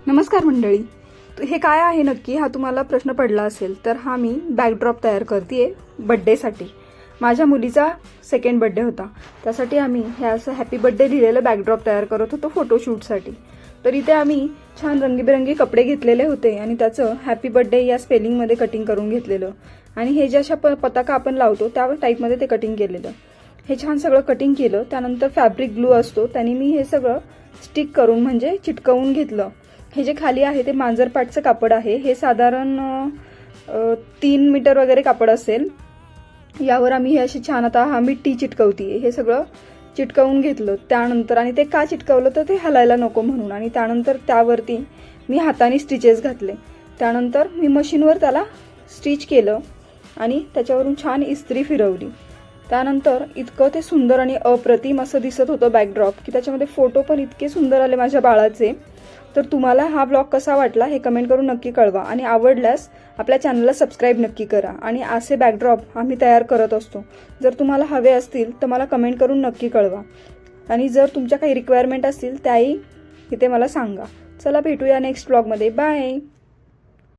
नमस्कार मंडळी. हे काय आहे नक्की हा तुम्हाला प्रश्न पडला असेल तर हा मी बॅकड्रॉप तयार करते बड्डेसाठी. माझ्या मुलीचा सेकंड बड्डे होता, त्यासाठी आम्ही हे असं हॅपी बड्डे लिहिलेलं बॅकड्रॉप तयार करत होतो फोटोशूटसाठी. तर इथे आम्ही छान रंगीबेरंगी कपडे घेतलेले होते आणि त्याचं हॅपी बड्डे या स्पेलिंगमध्ये कटिंग करून घेतलेलं आणि हे जे अशा पताका आपण लावतो त्या टाईपमध्ये ते कटिंग केलेलं. हे छान सगळं कटिंग केलं. त्यानंतर फॅब्रिक ग्लू असतो त्याने मी हे सगळं स्टिक करून म्हणजे चिटकवून घेतलं. हे जे खाली आहे ते मांजरपाटचं कापड आहे. हे साधारण 3 मीटर वगैरे कापड असेल. यावर आम्ही हे अशी छान आता हा मी टी चिटकवतीये. हे सगळं चिटकवून घेतलं. त्यानंतर आणि ते का चिटकवलं तर ते हलायला नको म्हणून. आणि त्यानंतर त्यावरती मी हाताने स्टिचेस घातले. त्यानंतर मी मशीनवर त्याला स्टिच केलं आणि त्याच्यावरून छान इस्त्री फिरवली. त्यानंतर इतकं ते सुंदर आणि अप्रतिम असं दिसत होतं बॅकड्रॉप की त्याच्यामध्ये फोटो पण इतके सुंदर आले माझ्या बाळाचे. तर तुम्हाला हा ब्लॉग कसा वाटला हे कमेंट करून नक्की कळवा आणि आवडल्यास आपल्या चॅनलला सबस्क्राईब नक्की करा. आणि असे बॅकड्रॉप आम्ही तयार करत असतो. जर तुम्हाला हवे असतील तर मला कमेंट करून नक्की कळवा आणि जर तुमच्या काही रिक्वायरमेंट असतील त्याही इथे मला सांगा. चला भेटूया नेक्स्ट ब्लॉगमध्ये. बाय.